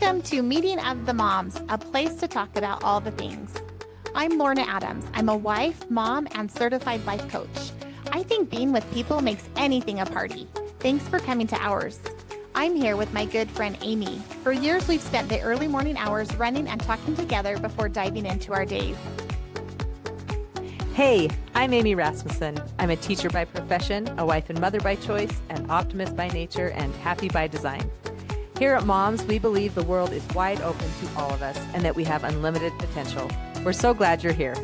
Welcome to Meeting of the Moms, a place to talk about all the things. I'm Lorna Adams. I'm a wife, mom, and certified life coach. I think being with people makes anything a party. Thanks for coming to ours. I'm here with my good friend Amy. For years, we've spent the early morning hours running and talking together before diving into our days. Hey, I'm Amy Rasmussen. I'm a teacher by profession, a wife and mother by choice, an optimist by nature, and happy by design. Here at Moms, we believe the world is wide open to all of us and that we have unlimited potential. We're so glad you're here.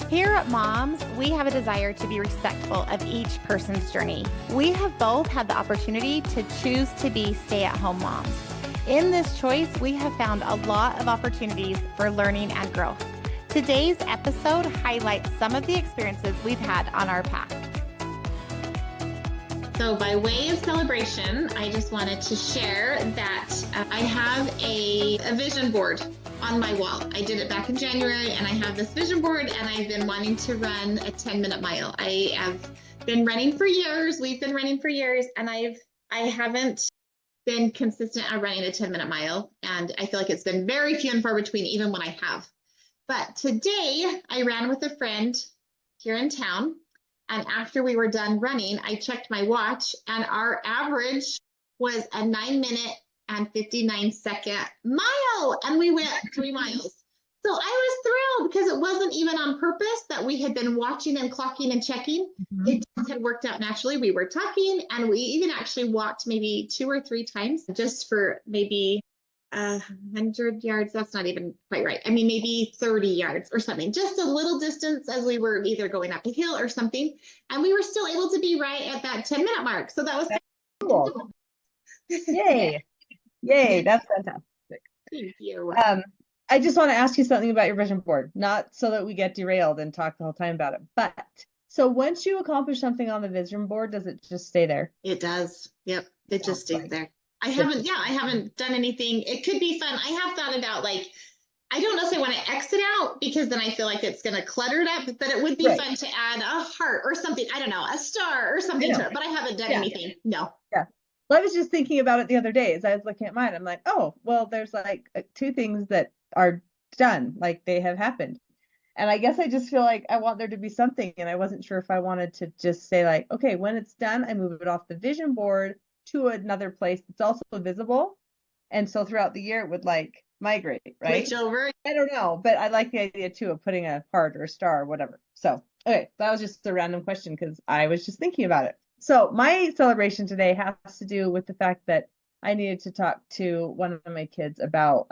Here at Moms, we have a desire to be respectful of each person's journey. We have both had the opportunity to choose to be stay-at-home moms. In this choice, we have found a lot of opportunities for learning and growth. Today's episode highlights some of the experiences we've had on our path. So by way of celebration, I just wanted to share that I have a vision board on my wall. I did it back in January and I have this vision board and I've been wanting to run a 10-minute mile. I have been running for years. We've been running for years and I haven't been consistent at running a 10-minute mile. And I feel like it's been very few and far between even when I have. But today I ran with a friend here in town. And after we were done running, I checked my watch and our average was a 9-minute and 59-second mile. And we went 3 miles. So I was thrilled because it wasn't even on purpose that we had been watching and clocking and checking. Mm-hmm. It just had worked out naturally. We were talking and we even actually walked maybe 2 or 3 times just for maybe 100 yards. That's not even quite right. I mean, maybe 30 yards or something, just a little distance as we were either going up a hill or something. And we were still able to be right at that 10-minute mark. So that was cool. Yay. Yay. That's fantastic. Thank you. I just want to ask you something about your vision board, not so that we get derailed and talk the whole time about it, but so once you accomplish something on the vision board, does it just stay there? It does. Yep. It just stays there. I haven't done anything. It could be fun. I have thought about like, I don't necessarily want to exit out because then I feel like it's going to clutter it up, but it would be fun to add a heart or something. I don't know, a star or something to it, but I haven't done anything. No. Yeah. Well, I was just thinking about it the other day as I was looking at mine. I'm like, oh, well, there's like 2 things that are done, like they have happened. And I guess I just feel like I want there to be something. And I wasn't sure if I wanted to just say like, okay, when it's done, I move it off the vision board to another place that's also visible. And so throughout the year, it would like migrate, right? Switch over. I don't know, but I like the idea too of putting a heart or a star or whatever. So, okay, that was just a random question because I was just thinking about it. So my celebration today has to do with the fact that I needed to talk to one of my kids about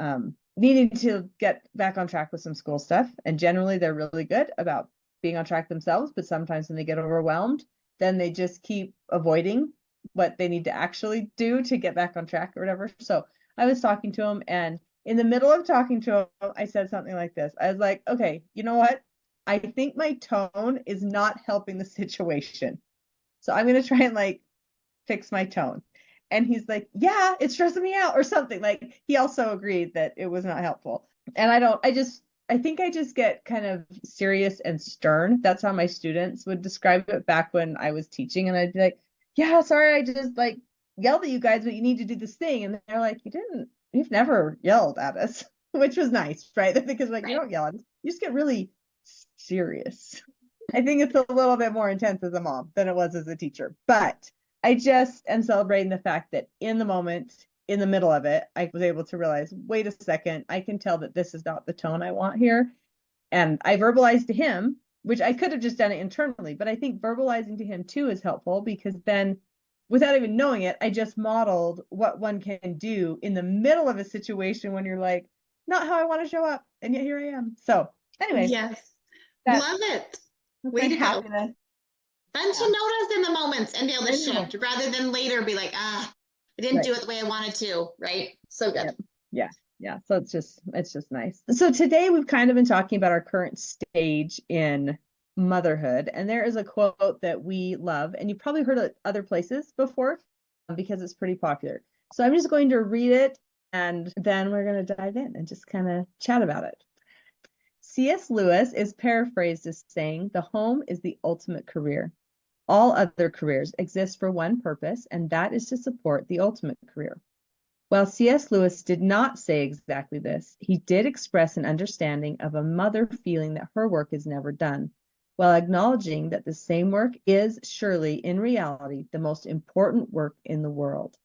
needing to get back on track with some school stuff. And generally, they're really good about being on track themselves. But sometimes when they get overwhelmed, then they just keep avoiding what they need to actually do to get back on track or whatever. So I was talking to him, and in the middle of talking to him, I said something like this. I was like, okay, you know what? I think my tone is not helping the situation. So I'm going to try and like fix my tone. And he's like, yeah, it's stressing me out or something. Like he also agreed that it was not helpful. And I think I just get kind of serious and stern. That's how my students would describe it back when I was teaching. And I'd be like, yeah, sorry, I just like yelled at you guys, but you need to do this thing. And they're like, you've never yelled at us, which was nice, right? Because like, you don't yell at us. You just get really serious. I think it's a little bit more intense as a mom than it was as a teacher. But I just am celebrating the fact that in the moment, in the middle of it, I was able to realize, wait a second, I can tell that this is not the tone I want here. And I verbalized to him, which I could have just done it internally, but I think verbalizing to him too is helpful because then without even knowing it, I just modeled what one can do in the middle of a situation when you're like, not how I want to show up. And yet here I am. So anyway. Yes. Love it. Way to go. Fun to notice in the moments and be able to shift rather than later be like, I didn't do it the way I wanted to, right? So good. Yeah. So it's just nice. So today we've kind of been talking about our current stage in motherhood, and there is a quote that we love, and you've probably heard it other places before because it's pretty popular. So I'm just going to read it, and then we're going to dive in and just kind of chat about it. C.S. Lewis is paraphrased as saying, "The home is the ultimate career. All other careers exist for one purpose, and that is to support the ultimate career. While C.S. Lewis did not say exactly this, he did express an understanding of a mother feeling that her work is never done, while acknowledging that the same work is surely, in reality, the most important work in the world.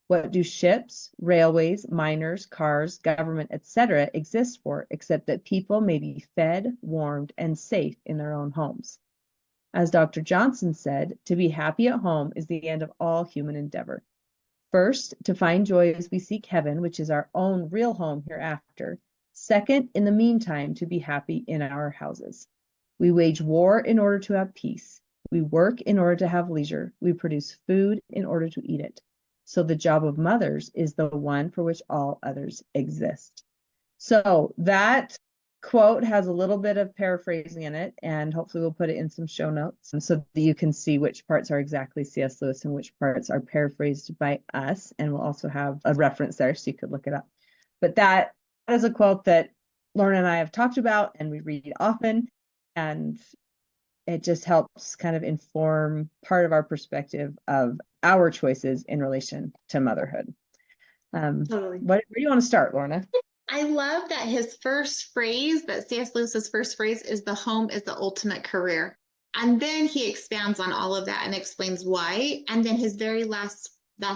What do ships, railways, miners, cars, government, etc. exist for, except that people may be fed, warmed, and safe in their own homes? As Dr. Johnson said, to be happy at home is the end of all human endeavor. First, to find joy as we seek heaven, which is our own real home hereafter. Second, in the meantime, to be happy in our houses. We wage war in order to have peace. We work in order to have leisure. We produce food in order to eat it. So the job of mothers is the one for which all others exist. So that quote has a little bit of paraphrasing in it, and hopefully we'll put it in some show notes so that you can see which parts are exactly C.S. Lewis and which parts are paraphrased by us, and we'll also have a reference there so you could look it up. But that is a quote that Lorna and I have talked about and we read often, and it just helps kind of inform part of our perspective of our choices in relation to motherhood. Totally. Where do you want to start, Lorna? I love that his first phrase, that C.S. Lewis's first phrase is the home is the ultimate career. And then he expands on all of that and explains why. And then his very last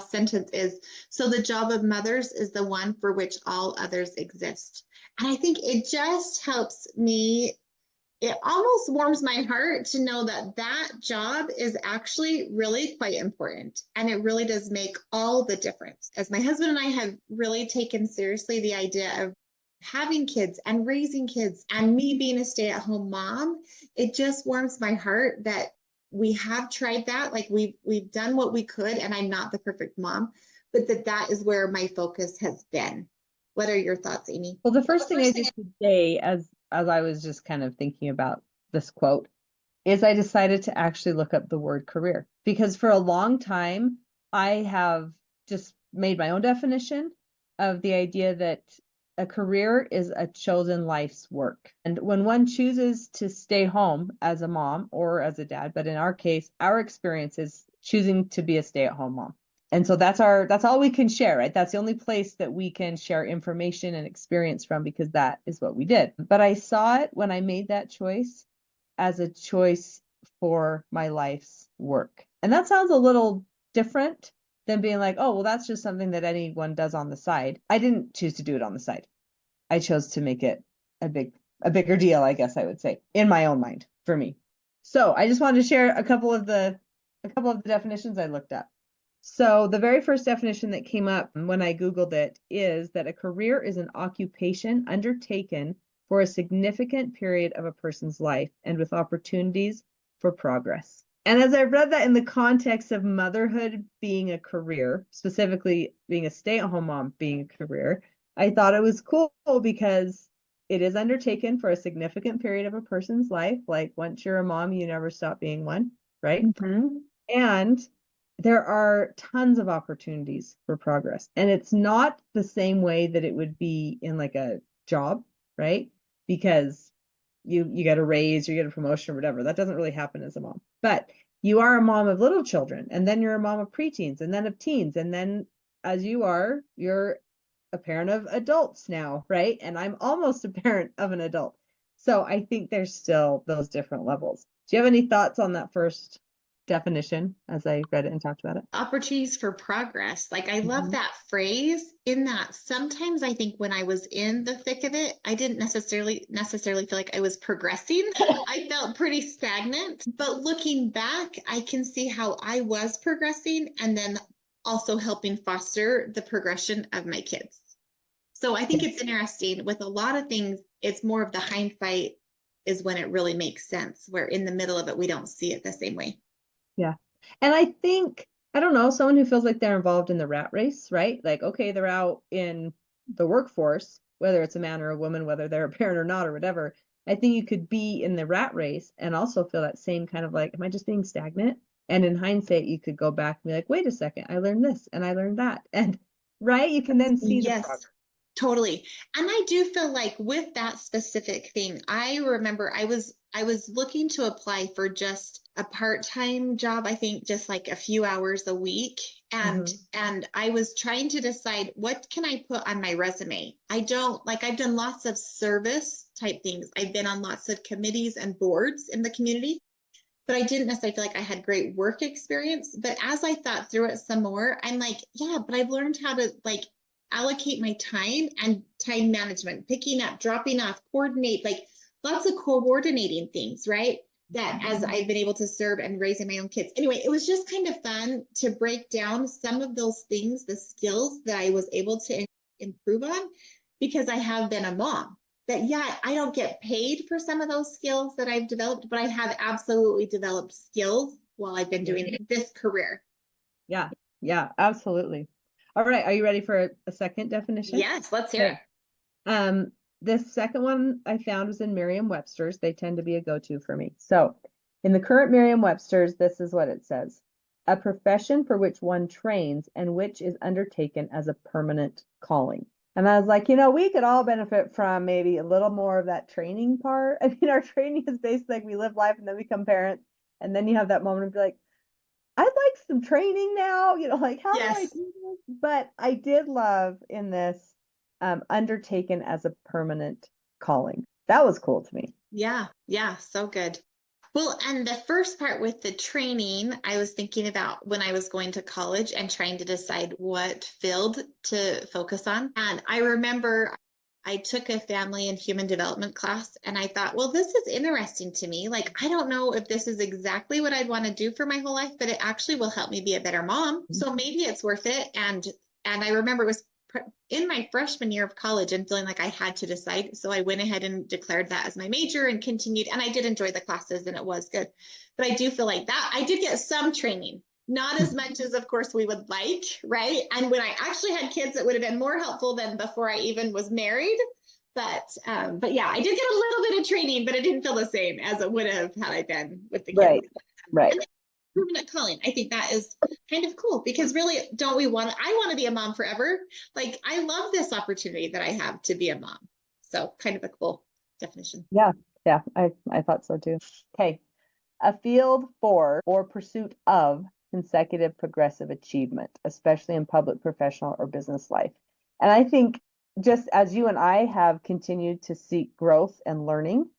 sentence is, so the job of mothers is the one for which all others exist. And I think it just helps me, it almost warms my heart to know that that job is actually really quite important, and it really does make all the difference. As my husband and I have really taken seriously the idea of having kids and raising kids and me being a stay-at-home mom, it just warms my heart that we have tried that. Like we've done what we could, and I'm not the perfect mom, but that is where my focus has been. What are your thoughts, Amy? Well, the first thing I did today, as I was just kind of thinking about this quote, is I decided to actually look up the word career, because for a long time I have just made my own definition of the idea that a career is a chosen life's work. And when one chooses to stay home as a mom or as a dad, but in our case, our experience is choosing to be a stay-at-home mom. And so that's all we can share, right? That's the only place that we can share information and experience from, because that is what we did. But I saw it when I made that choice as a choice for my life's work. And that sounds a little different than being like, oh, well, that's just something that anyone does on the side. I didn't choose to do it on the side. I chose to make it a bigger deal, I guess I would say, in my own mind for me. So I just wanted to share a couple of the definitions I looked up. So the very first definition that came up when I Googled it is that a career is an occupation undertaken for a significant period of a person's life and with opportunities for progress. And as I read that in the context of motherhood being a career, specifically being a stay-at-home mom being a career, I thought it was cool because it is undertaken for a significant period of a person's life. Like once you're a mom, you never stop being one, right? Mm-hmm. And there are tons of opportunities for progress. And it's not the same way that it would be in like a job, right? Because you get a raise or you get a promotion or whatever. That doesn't really happen as a mom. But you are a mom of little children, and then you're a mom of preteens, and then of teens, and then as you're a parent of adults now, right? And I'm almost a parent of an adult. So I think there's still those different levels. Do you have any thoughts on that first definition as I read it and talked about it? Opportunities for progress. Like I love that phrase, in that sometimes I think when I was in the thick of it, I didn't necessarily feel like I was progressing. I felt pretty stagnant. But looking back, I can see how I was progressing and then also helping foster the progression of my kids. So I think it's interesting with a lot of things, it's more of the hindsight is when it really makes sense, where in the middle of it, we don't see it the same way. Yeah. And I think, I don't know, someone who feels like they're involved in the rat race, right? Like, okay, they're out in the workforce, whether it's a man or a woman, whether they're a parent or not, or whatever. I think you could be in the rat race and also feel that same kind of like, am I just being stagnant? And in hindsight, you could go back and be like, wait a second, I learned this and I learned that. And right, you can then see the progress. Totally. And I do feel like with that specific thing, I remember I was I was looking to apply for just a part-time job, I think just like a few hours a week. And I was trying to decide what can I put on my resume. I don't like I've done lots of service type things. I've been on lots of committees and boards in the community, but I didn't necessarily feel like I had great work experience. But as I thought through it some more, I'm like, yeah, but I've learned how to like allocate my time and time management, picking up, dropping off, coordinate, like lots of coordinating things, right? That as I've been able to serve and raising my own kids. Anyway, it was just kind of fun to break down some of those things, the skills that I was able to improve on because I have been a mom. That, yeah, I don't get paid for some of those skills that I've developed, but I have absolutely developed skills while I've been doing this career. Yeah, yeah, absolutely. All right, are you ready for a second definition? Yes, let's hear it. This second one I found was in Merriam-Webster's. They tend to be a go-to for me. So, in the current Merriam-Webster's, this is what it says: a profession for which one trains and which is undertaken as a permanent calling. And I was like, we could all benefit from maybe a little more of that training part. I mean, our training is basically like we live life and then we become parents. And then you have that moment of be like, I'd like some training now, like how do I Yes. do this? But I did love in this undertaken as a permanent calling. That was cool to me. Yeah. Yeah. So good. Well, and the first part with the training, I was thinking about when I was going to college and trying to decide what field to focus on. And I remember I took a family and human development class and I thought, well, this is interesting to me. Like, I don't know if this is exactly what I'd want to do for my whole life, but it actually will help me be a better mom. So maybe it's worth it. And I remember it was in my freshman year of college and feeling like I had to decide. So I went ahead and declared that as my major and continued. And I did enjoy the classes and it was good. But I do feel like that I did get some training, not as much as, of course, we would like, right? And when I actually had kids, it would have been more helpful than before I even was married. But yeah, I did get a little bit of training, but it didn't feel the same as it would have had I been with the kids. Right. And permanent calling. I think that is kind of cool because really, don't we want? I want to be a mom forever. Like I love this opportunity that I have to be a mom. So kind of a cool definition. Yeah, yeah, I thought so too. Okay, a field for or pursuit of consecutive progressive achievement, especially in public, professional, or business life. And I think just as you and I have continued to seek growth and learning,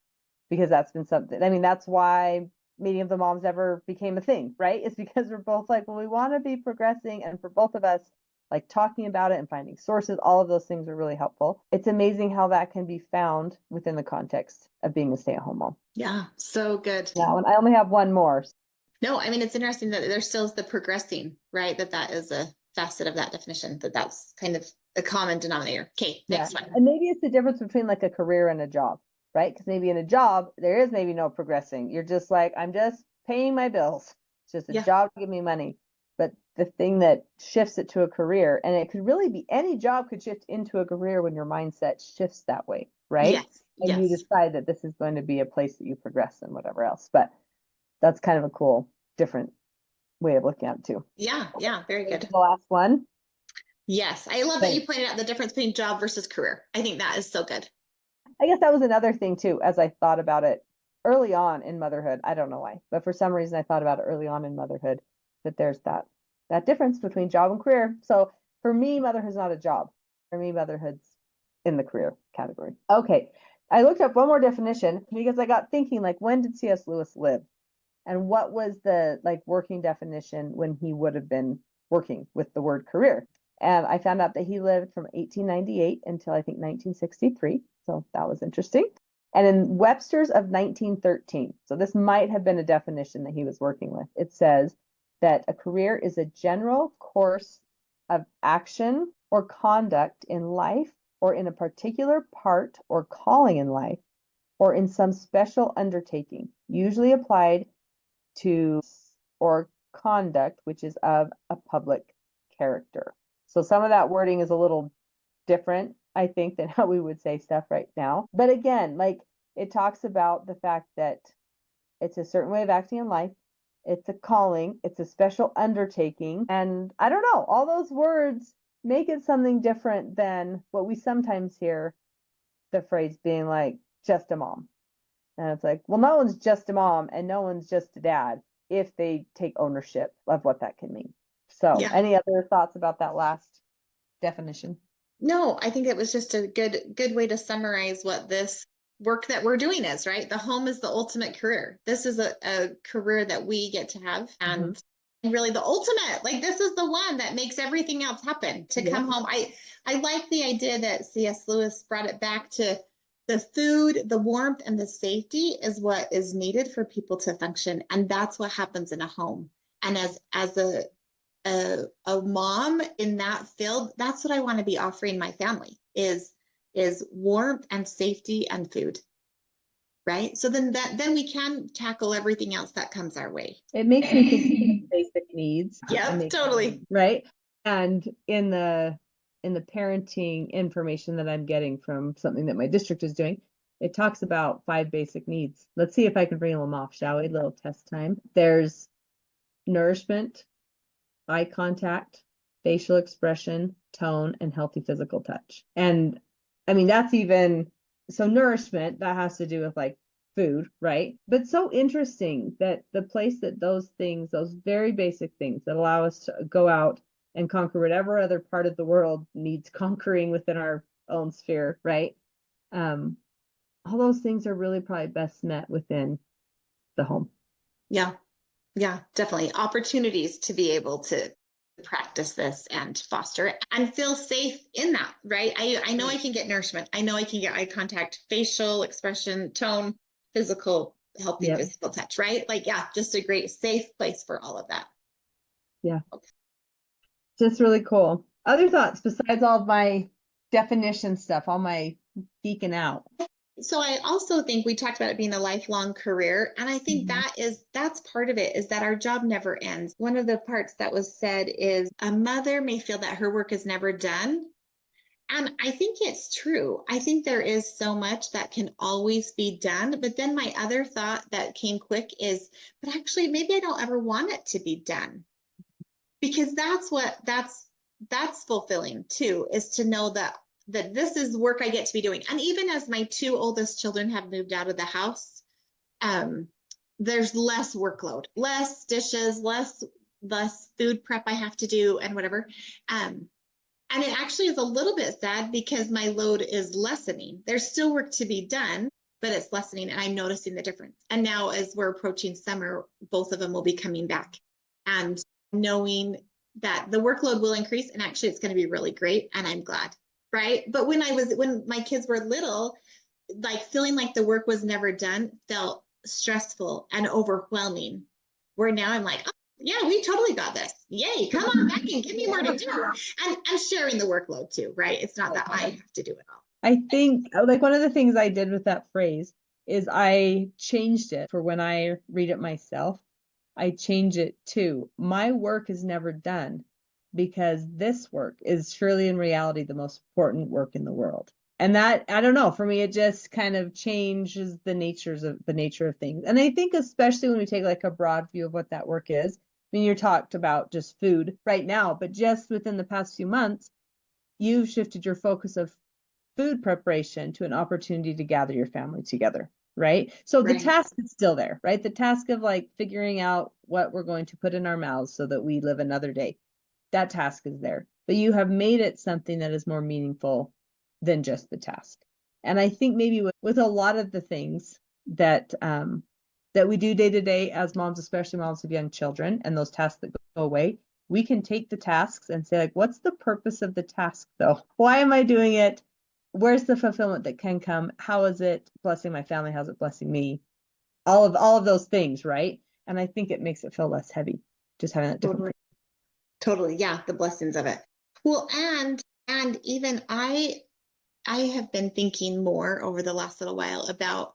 because that's been something, I mean, that's why Meeting of the Moms ever became a thing, right? It's because we're both like, well, we want to be progressing. And for both of us, like talking about it and finding sources, all of those things are really helpful. It's amazing how that can be found within the context of being a stay-at-home mom. Yeah, so good. Now, and I only have one more. No, I mean, it's interesting that there still is the progressing, right? That is a facet of that definition, that's kind of a common denominator. Okay, next one. And maybe it's the difference between like a career and a job, right? Because maybe in a job, there is maybe no progressing. You're just like, I'm just paying my bills. It's just a job to give me money. But the thing that shifts it to a career, and it could really be any job could shift into a career when your mindset shifts that way, right? Yes. And you decide that this is going to be a place that you progress and whatever else. But that's kind of a cool, different way of looking at it too. Yeah, very good. The last one. Yes, I love that you pointed out the difference between job versus career. I think that is so good. I guess that was another thing too, as I thought about it early on in motherhood. I don't know why, but for some reason I thought about it early on in motherhood that there's that difference between job and career. So for me, motherhood's not a job. For me, motherhood's in the career category. Okay. I looked up one more definition because I got thinking, like, when did C.S. Lewis live? And what was the like working definition when he would have been working with the word career? And I found out that he lived from 1898 until I think 1963. So that was interesting. And in Webster's of 1913, so this might have been a definition that he was working with, it says that a career is a general course of action or conduct in life or in a particular part or calling in life or in some special undertaking, usually applied to or conduct which is of a public character. So some of that wording is a little different, I think, than how we would say stuff right now. But again, like it talks about the fact that it's a certain way of acting in life. It's a calling. It's a special undertaking. And I don't know, all those words make it something different than what we sometimes hear the phrase being like just a mom. And it's like, well, no one's just a mom and no one's just a dad if they take ownership of what that can mean. So, Yeah. any other thoughts about that last definition? No, I think it was just a good way to summarize what this work that we're doing is, right? The home is the ultimate career. This is a career that we get to have. And really the ultimate, like this is the one that makes everything else happen to come home. I like the idea that C.S. Lewis brought it back to the food, the warmth, and the safety is what is needed for people to function. And that's what happens in a home. And as a mom in that field, that's what I want to be offering my family is warmth and safety and food. Right. So then we can tackle everything else that comes our way. It makes me think of basic needs. Yeah, totally. Right. And in the parenting information that I'm getting from something that my district is doing, it talks about 5 basic needs. Let's see if I can bring them off, shall we? Little test time. There's nourishment, eye contact, facial expression, tone, and healthy physical touch. And I mean, that's even so nourishment that has to do with like food, right? But so interesting that the place that those things, those very basic things that allow us to go out and conquer whatever other part of the world needs conquering within our own sphere, right? All those things are really probably best met within the home. Yeah. Yeah, definitely. Opportunities to be able to practice this and foster it and feel safe in that, right? I know I can get nourishment. I know I can get eye contact, facial expression, tone, physical, healthy physical touch, right? Like, yeah, just a great safe place for all of that. Yeah. Okay. Just really cool. Other thoughts besides all of my definition stuff, all my geeking out? So I also think we talked about it being a lifelong career. And I think that's part of it is that our job never ends. One of the parts that was said is a mother may feel that her work is never done. And I think it's true. I think there is so much that can always be done. But then my other thought that came quick is, but actually maybe I don't ever want it to be done. Because that's fulfilling too, is to know that this is work I get to be doing. And even as my 2 oldest children have moved out of the house, there's less workload, less dishes, less food prep I have to do and whatever. And it actually is a little bit sad because my load is lessening. There's still work to be done, but it's lessening and I'm noticing the difference. And now as we're approaching summer, both of them will be coming back and knowing that the workload will increase and actually it's going to be really great. And I'm glad. Right. But when my kids were little, like feeling like the work was never done felt stressful and overwhelming. Where now I'm like, oh, yeah, we totally got this. Yay, come on back and give me more to do. And I'm sharing the workload too, right? It's not that I have to do it all. I think like one of the things I did with that phrase is I changed it for when I read it myself. I change it to my work is never done because this work is surely in reality the most important work in the world. And that, I don't know, for me, it just kind of changes the nature of things. And I think especially when we take like a broad view of what that work is, I mean, you're talked about just food right now, but just within the past few months, you've shifted your focus of food preparation to an opportunity to gather your family together. Right. So the task is still there, right? The task of like figuring out what we're going to put in our mouths so that we live another day. That task is there, but you have made it something that is more meaningful than just the task. And I think maybe with a lot of the things that we do day to day as moms, especially moms of young children, and those tasks that go away, we can take the tasks and say like, what's the purpose of the task though? Why am I doing it? Where's the fulfillment that can come? How is it blessing my family? How's it blessing me? All of those things, right? And I think it makes it feel less heavy, just having that different. Totally. Yeah, the blessings of it. Well, and even I have been thinking more over the last little while about,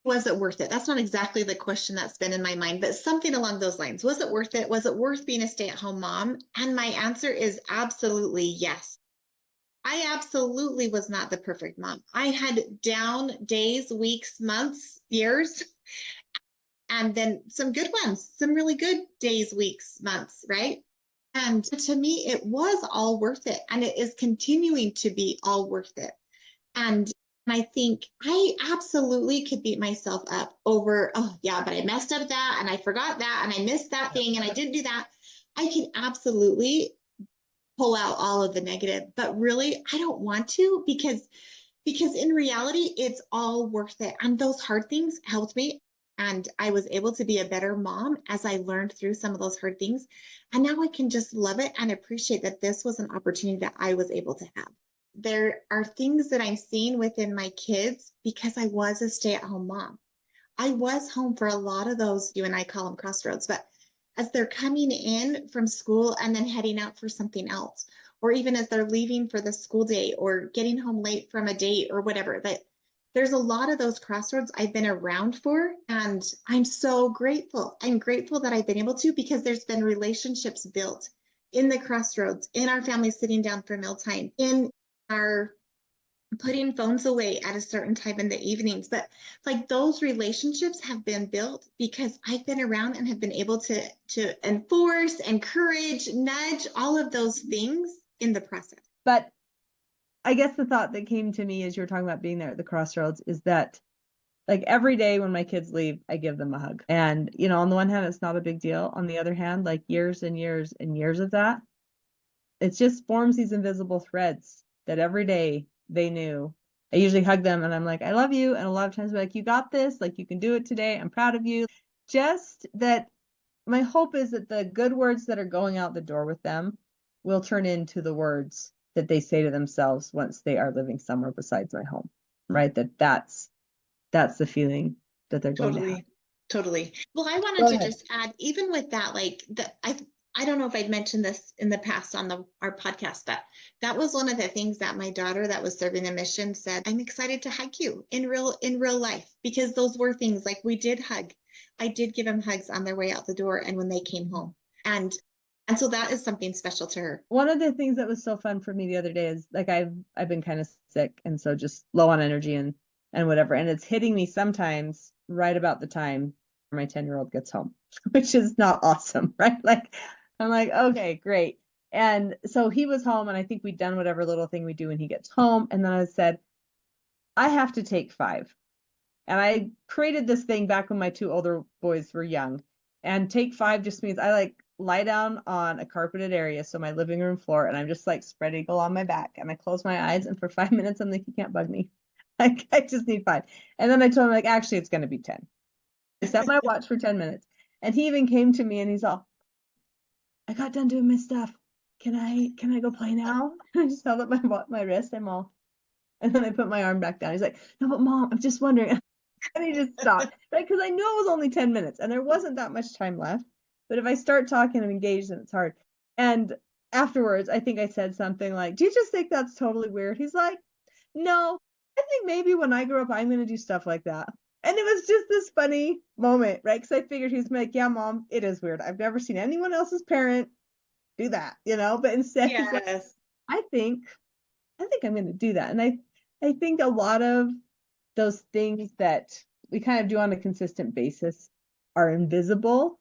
was it worth it? That's not exactly the question that's been in my mind, but something along those lines. Was it worth it? Was it worth being a stay-at-home mom? And my answer is absolutely yes. I absolutely was not the perfect mom. I had down days, weeks, months, years, and then some good ones, some really good days, weeks, months, right? And to me, it was all worth it. And it is continuing to be all worth it. And I think I absolutely could beat myself up over, oh yeah, but I messed up that and I forgot that and I missed that thing and I didn't do that. I can absolutely pull out all of the negative, but really I don't want to, because in reality it's all worth it. And those hard things helped me. And I was able to be a better mom as I learned through some of those hard things. And now I can just love it and appreciate that this was an opportunity that I was able to have. There are things that I'm seeing within my kids because I was a stay-at-home mom. I was home for a lot of those, you and I call them crossroads, but as they're coming in from school and then heading out for something else, or even as they're leaving for the school day or getting home late from a date or whatever, that there's a lot of those crossroads I've been around for. And I'm so grateful. I'm grateful that I've been able to, because there's been relationships built in the crossroads, in our family sitting down for mealtime, in our putting phones away at a certain time in the evenings. But like those relationships have been built because I've been around and have been able to enforce, encourage, nudge all of those things in the process. But I guess the thought that came to me as you were talking about being there at the crossroads is that, like, every day when my kids leave, I give them a hug. And, you know, on the one hand, it's not a big deal. On the other hand, like years and years and years of that, it just forms these invisible threads that every day they knew. I usually hug them and I'm like, I love you. And a lot of times, like, you got this, like, you can do it today. I'm proud of you. Just that my hope is that the good words that are going out the door with them will turn into the words that they say to themselves once they are living somewhere besides my home, right? That's the feeling that they're going to have. Totally. Well, I Go wanted to ahead. just add, even with that, like I don't know if I'd mentioned this in the past on our podcast, but that was one of the things that my daughter that was serving the mission said, I'm excited to hug you in real life, because those were things like we did hug. I did give them hugs on their way out the door and when they came home. And so that is something special to her. One of the things that was so fun for me the other day is, like, I've been kind of sick and so just low on energy and whatever. And it's hitting me sometimes right about the time my 10-year-old gets home, which is not awesome, right? Like, I'm like, okay, great. And so he was home and I think we'd done whatever little thing we do when he gets home. And then I said, I have to take 5. And I created this thing back when my 2 older boys were young. And take 5 just means I like lie down on a carpeted area, so my living room floor, and I'm just like spread eagle on my back, and I close my eyes, and for 5 minutes I'm like, you can't bug me. Like, I just need 5. And then I told him, like, actually it's going to be 10. I set my watch for 10 minutes, and he even came to me and he's all, I got done doing my stuff. Can I go play now? I just held up my wrist. I'm all, and then I put my arm back down. He's like, no, but Mom, I'm just wondering. And he just stopped, right? Because I knew it was only 10 minutes and there wasn't that much time left. But if I start talking, I'm engaged and it's hard. And afterwards, I think I said something like, do you just think that's totally weird? He's like, no, I think maybe when I grow up, I'm going to do stuff like that. And it was just this funny moment, right? Because I figured he's like, yeah, Mom, it is weird. I've never seen anyone else's parent do that, you know? But instead, he's like, Yes. I think I'm going to do that. And I think a lot of those things that we kind of do on a consistent basis are invisible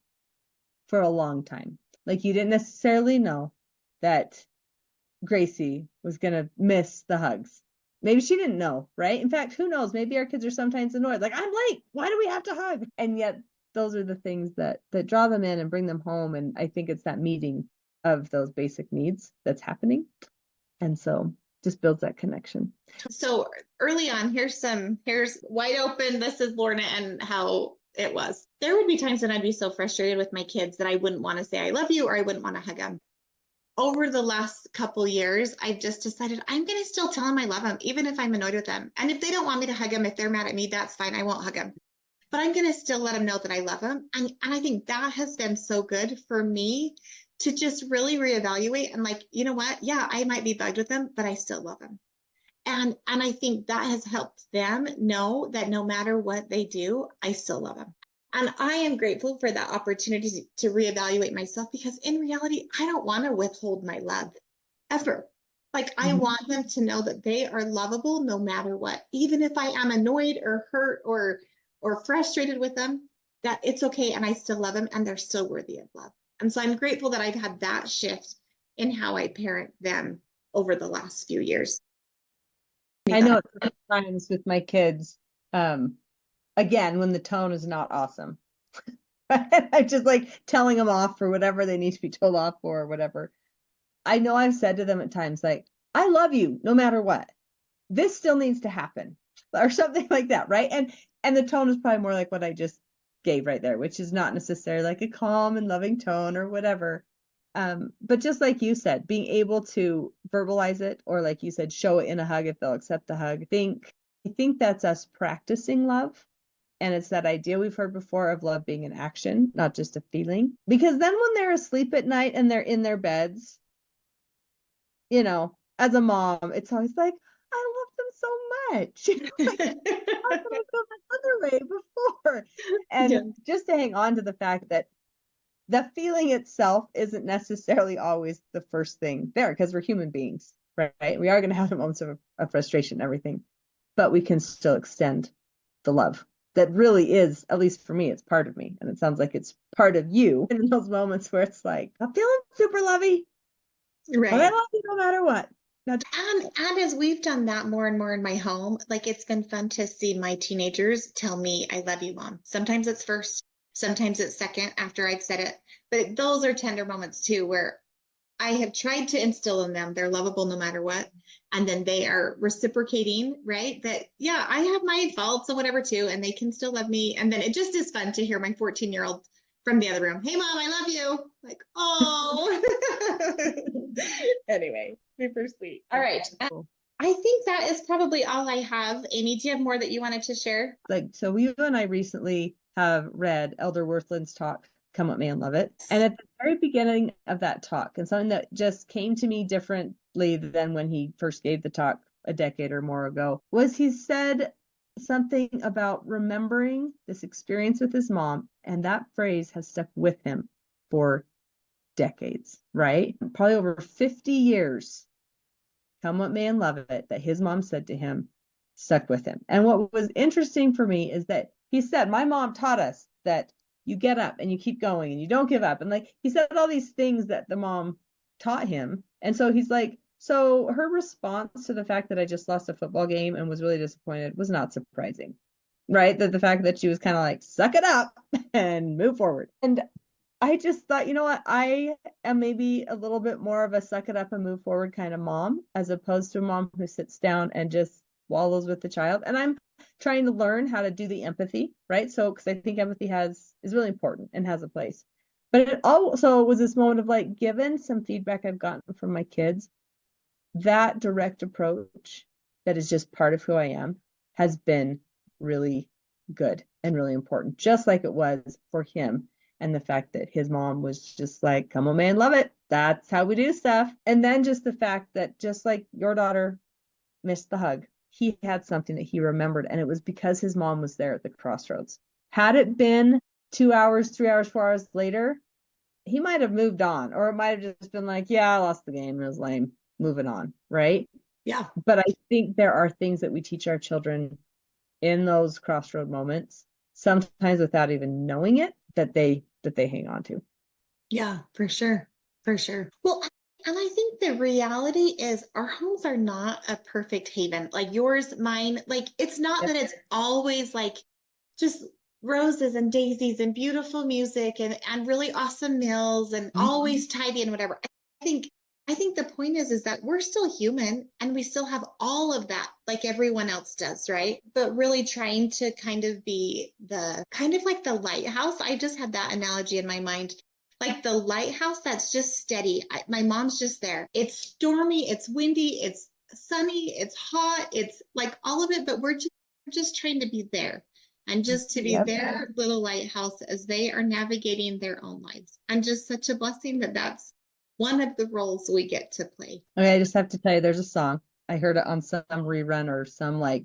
for a long time. Like, you didn't necessarily know that Gracie was going to miss the hugs. Maybe she didn't know, right? In fact, who knows? Maybe our kids are sometimes annoyed. Like, I'm late. Why do we have to hug? And yet those are the things that draw them in and bring them home. And I think it's that meeting of those basic needs that's happening. And so just builds that connection. So early on, here's wide open. This is Lorna and how it was. There would be times when I'd be so frustrated with my kids that I wouldn't want to say I love you, or I wouldn't want to hug them. Over the last couple years, I've just decided I'm going to still tell them I love them, even if I'm annoyed with them. And if they don't want me to hug them, if they're mad at me, that's fine. I won't hug them. But I'm going to still let them know that I love them. And I think that has been so good for me to just really reevaluate and, like, you know what? Yeah, I might be bugged with them, but I still love them. And I think that has helped them know that no matter what they do, I still love them. And I am grateful for that opportunity to reevaluate myself, because in reality, I don't want to withhold my love ever. Like, I want them to know that they are lovable no matter what. Even if I am annoyed or hurt or frustrated with them, that it's okay and I still love them and they're still worthy of love. And so I'm grateful that I've had that shift in how I parent them over the last few years. I know times with my kids, again, when the tone is not awesome. I'm just like telling them off for whatever they need to be told off for or whatever. I know I've said to them at times like, I love you no matter what. This still needs to happen or something like that, right? And the tone is probably more like what I just gave right there, which is not necessarily like a calm and loving tone or whatever. But just like you said, being able to verbalize it, or like you said, show it in a hug if they'll accept the hug. I think that's us practicing love. And it's that idea we've heard before of love being an action, not just a feeling. Because then when they're asleep at night and they're in their beds, as a mom, it's always like, I love them so much. Like, how could I feel that other way before? And just to hang on to the fact that the feeling itself isn't necessarily always the first thing there, because we're human beings, right? We are going to have moments of frustration and everything, but we can still extend the love that really is, at least for me, it's part of me. And it sounds like it's part of you in those moments where it's like, I'm feeling super lovey, Right. but I love you no matter what. And as we've done that more and more in my home, like it's been fun to see my teenagers tell me, I love you, Mom. Sometimes it's first, sometimes it's second after I've said it. But those are tender moments too, where I have tried to instill in them they're lovable no matter what. And then they are reciprocating, right? That, yeah, I have my faults or whatever too, and they can still love me. And then it just is fun to hear my 14-year-old from the other room, hey, Mom, I love you. Like, oh. Anyway, super sweet. All right. I think that is probably all I have. Amy, do you have more that you wanted to share? So you and I recently have read Elder Worthland's talk, Come What May and Love It. And at the very beginning of that talk, and something that just came to me differently than when he first gave the talk a decade or more ago, was he said something about remembering this experience with his mom. And that phrase has stuck with him for decades, right? Probably over 50 years, come what may and love it, that his mom said to him, stuck with him. And what was interesting for me is that he said, my mom taught us that you get up and you keep going and you don't give up. And like, he said all these things that the mom taught him. And so he's like, so her response to the fact that I just lost a football game and was really disappointed was not surprising, right? That the fact that she was kind of like, suck it up and move forward. And I just thought, you know what? I am maybe a little bit more of a suck it up and move forward kind of mom, as opposed to a mom who sits down and just wallows with the child. And I'm trying to learn how to do the empathy, right? So, because I think empathy is really important and has a place. But it also was this moment of like, given some feedback I've gotten from my kids, that direct approach that is just part of who I am has been really good and really important, just like it was for him. And the fact that his mom was just like, come on, man, love it. That's how we do stuff. And then just the fact that just like your daughter missed the hug, he had something that he remembered. And it was because his mom was there at the crossroads. Had it been 2 hours, 3 hours, 4 hours later, he might have moved on, or it might have just been like, yeah, I lost the game. It was lame. Moving on. Right. Yeah. But I think there are things that we teach our children in those crossroad moments, sometimes without even knowing it, that they hang on to. Yeah, for sure. For sure. Well, and I think the reality is our homes are not a perfect haven. Like yours, mine, like it's not that it's always like just roses and daisies and beautiful music and really awesome meals and always tidy and whatever. I think the point is that we're still human and we still have all of that like everyone else does, right? But really trying to kind of be the kind of like the lighthouse. I just had that analogy in my mind. Like the lighthouse that's just steady. My mom's just there. It's stormy, it's windy, it's sunny, it's hot, it's like all of it, but we're just trying to be there. And just to be their little lighthouse as they are navigating their own lives. And just such a blessing that that's one of the roles we get to play. Okay, I just have to tell you, there's a song. I heard it on some rerun or some like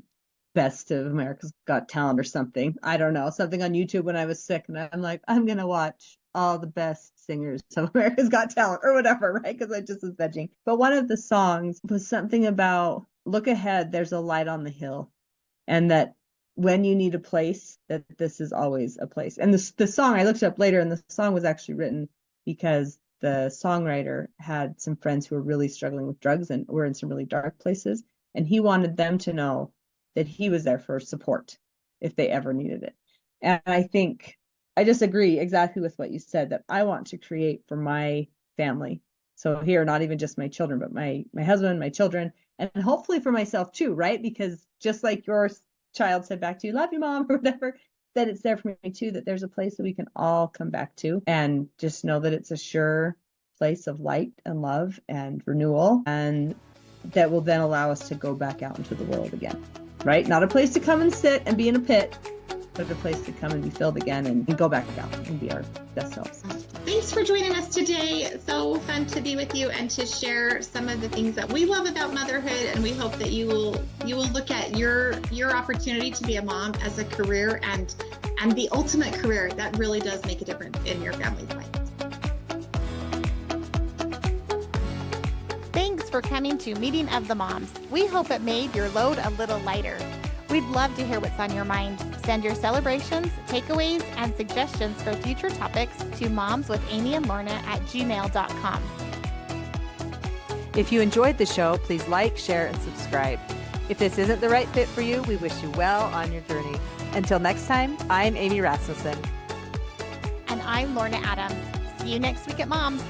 Best of America's Got Talent or something. I don't know, something on YouTube when I was sick. And I'm like, I'm going to watch all the best singers of America's Got Talent or whatever, right? Because I just was vegging. But one of the songs was something about look ahead, there's a light on the hill. And that when you need a place, that this is always a place. And the song, I looked up later, and the song was actually written because the songwriter had some friends who were really struggling with drugs and were in some really dark places. And he wanted them to know that he was there for support if they ever needed it. And I think I just agree exactly with what you said, that I want to create for my family. So here, not even just my children, but my husband, my children, and hopefully for myself too, right? Because just like your child said back to you, love you, mom, or whatever, that it's there for me too, that there's a place that we can all come back to and just know that it's a sure place of light and love and renewal, and that will then allow us to go back out into the world again, right? Not a place to come and sit and be in a pit, but a place to come and be filled again and go back out and be our best selves. Thanks for joining us today. So fun to be with you and to share some of the things that we love about motherhood. And we hope that you will look at your opportunity to be a mom as a career and the ultimate career that really does make a difference in your family's life. Thanks for coming to Meeting of the Moms. We hope it made your load a little lighter. We'd love to hear what's on your mind. Send your celebrations, takeaways, and suggestions for future topics to momswithamyandlorna@gmail.com. If you enjoyed the show, please like, share, and subscribe. If this isn't the right fit for you, we wish you well on your journey. Until next time, I'm Amy Rasmussen. And I'm Lorna Adams. See you next week at Moms.